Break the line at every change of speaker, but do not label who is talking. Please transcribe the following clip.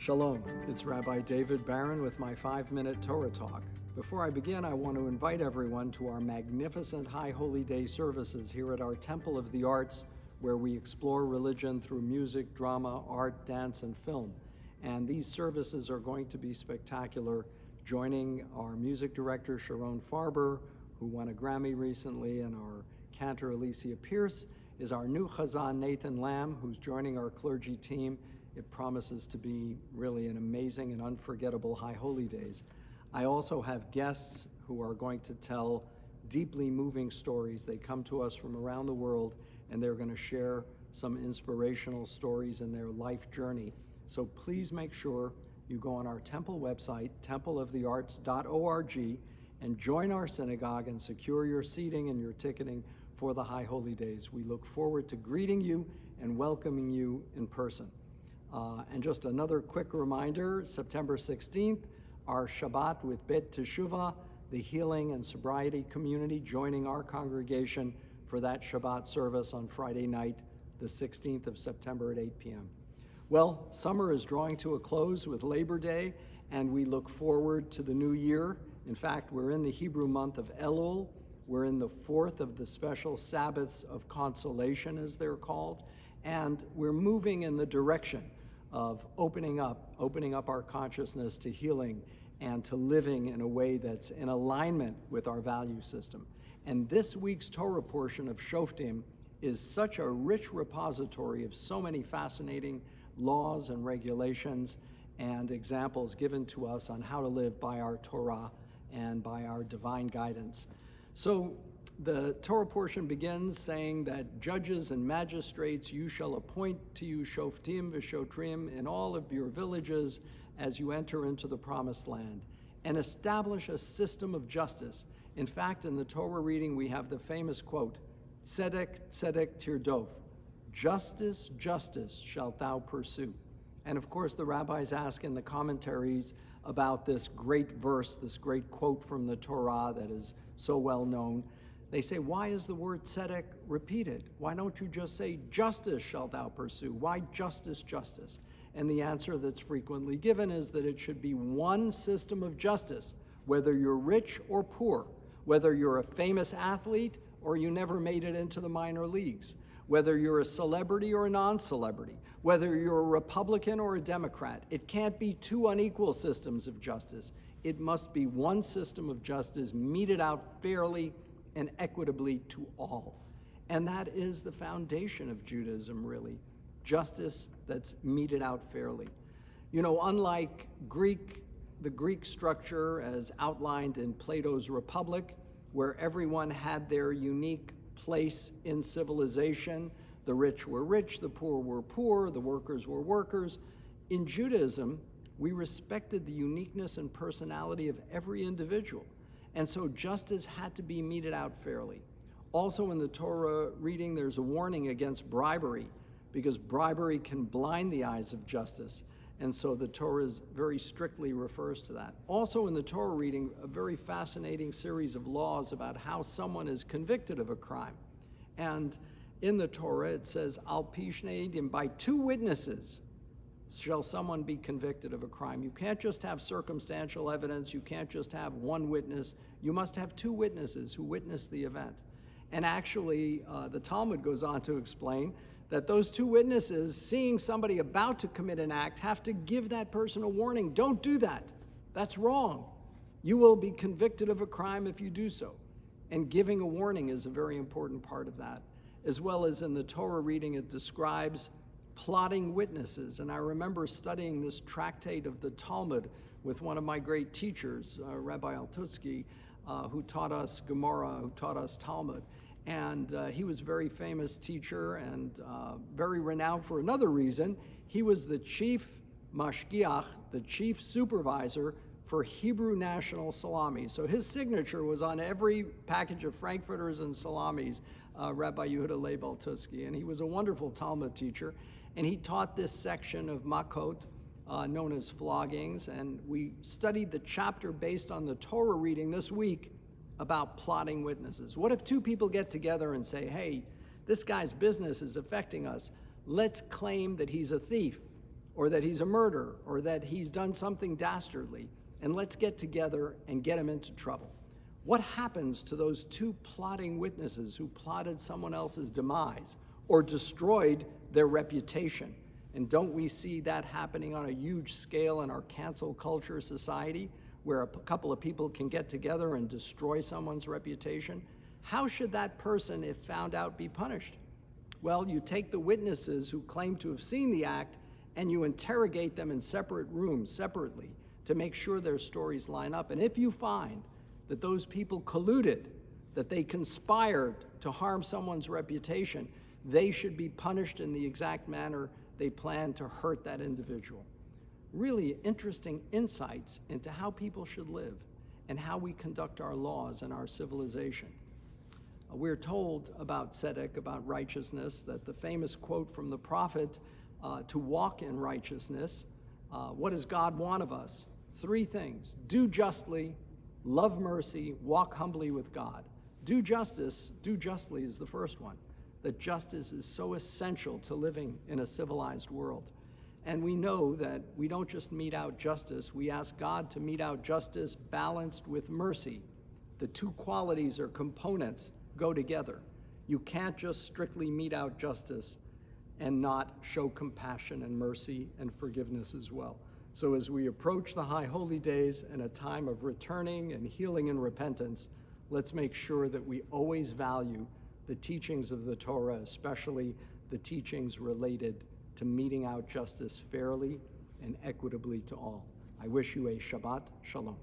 Shalom, it's Rabbi David Barron with my 5-minute Torah talk. Before I begin, I want to invite everyone to our magnificent High Holy Day services here at our Temple of the Arts, where we explore religion through music, drama, art, dance, and film. And these services are going to be spectacular, joining our music director, Sharon Farber, who won a Grammy recently, and our cantor, Alicia Pierce, is our new Chazan, Nathan Lamb, who's joining our clergy team. It promises to be really an amazing and unforgettable High Holy Days. I also have guests who are going to tell deeply moving stories. They come to us from around the world, and they're going to share some inspirational stories in their life journey. So please make sure you go on our temple website, templeofthearts.org, and join our synagogue and secure your seating and your ticketing for the High Holy Days. We look forward to greeting you and welcoming you in person. And just another quick reminder, September 16th, our Shabbat with Bet Teshuvah, the healing and sobriety community joining our congregation for that Shabbat service on Friday night, the 16th of September at 8 p.m. Well, summer is drawing to a close with Labor Day, and we look forward to the new year. In fact, we're in the Hebrew month of Elul. We're in the fourth of the special Sabbaths of consolation, as they're called, and we're moving in the direction of opening up our consciousness to healing and to living in a way that's in alignment with our value system. And this week's Torah portion of Shoftim is such a rich repository of so many fascinating laws and regulations and examples given to us on how to live by our Torah and by our divine guidance. So the Torah portion begins saying that judges and magistrates you shall appoint to you shoftim v'shotrim in all of your villages as you enter into the promised land, and establish a system of justice. In fact, in the Torah reading we have the famous quote, tzedek tzedek tirdof, justice, justice shalt thou pursue. And of course the rabbis ask in the commentaries about this great verse, this great quote from the Torah that is so well known. They say, why is the word tzedek repeated? Why don't you just say, justice shalt thou pursue? Why justice, justice? And the answer that's frequently given is that it should be one system of justice, whether you're rich or poor, whether you're a famous athlete or you never made it into the minor leagues, whether you're a celebrity or a non-celebrity, whether you're a Republican or a Democrat. It can't be two unequal systems of justice. It must be one system of justice meted out fairly and equitably to all. And that is the foundation of Judaism, really. Justice that's meted out fairly. You know, unlike the Greek structure as outlined in Plato's Republic, where everyone had their unique place in civilization, the rich were rich, the poor were poor, the workers were workers. In Judaism, we respected the uniqueness and personality of every individual. And so justice had to be meted out fairly. Also in the Torah reading, there's a warning against bribery, because bribery can blind the eyes of justice. And so the Torah very strictly refers to that. Also in the Torah reading, a very fascinating series of laws about how someone is convicted of a crime. And in the Torah, it says, Al pi shnei edim, by two witnesses shall someone be convicted of a crime. You can't just have circumstantial evidence. You can't just have one witness. You must have two witnesses who witness the event. And actually, the Talmud goes on to explain that those two witnesses, seeing somebody about to commit an act, have to give that person a warning. Don't do that. That's wrong. You will be convicted of a crime if you do so. And giving a warning is a very important part of that. As well as in the Torah reading, it describes plotting witnesses. And I remember studying this tractate of the Talmud with one of my great teachers, Rabbi Altutsky, who taught us Gemara, who taught us Talmud. And he was a very famous teacher and very renowned for another reason. He was the chief mashgiach, the chief supervisor for Hebrew national salami. So his signature was on every package of Frankfurters and salamis, Rabbi Yehuda Leib Altutsky. And he was a wonderful Talmud teacher. And he taught this section of Makot, known as floggings. And we studied the chapter based on the Torah reading this week about plotting witnesses. What if two people get together and say, hey, this guy's business is affecting us. Let's claim that he's a thief. or that he's a murderer, or that he's done something dastardly, and let's get together and get him into trouble. What happens to those two plotting witnesses who plotted someone else's demise or destroyed their reputation? And don't we see that happening on a huge scale in our cancel culture society, where a couple of people can get together and destroy someone's reputation? How should that person, if found out, be punished? Well, you take the witnesses who claim to have seen the act and you interrogate them in separate rooms, separately, to make sure their stories line up. And if you find that those people colluded, that they conspired to harm someone's reputation, they should be punished in the exact manner they plan to hurt that individual. Really interesting insights into how people should live and how we conduct our laws and our civilization. We're told about tzedek, about righteousness, that the famous quote from the prophet, to walk in righteousness. What does God want of us? 3 things: do justly, love mercy, walk humbly with God. Do justice, do justly is the first one. That justice is so essential to living in a civilized world. And we know that we don't just mete out justice, we ask God to mete out justice balanced with mercy. The two qualities or components go together. You can't just strictly mete out justice and not show compassion and mercy and forgiveness as well. So as we approach the high holy days and a time of returning and healing and repentance, let's make sure that we always value the teachings of the Torah, especially the teachings related to meting out justice fairly and equitably to all. I wish you a Shabbat Shalom.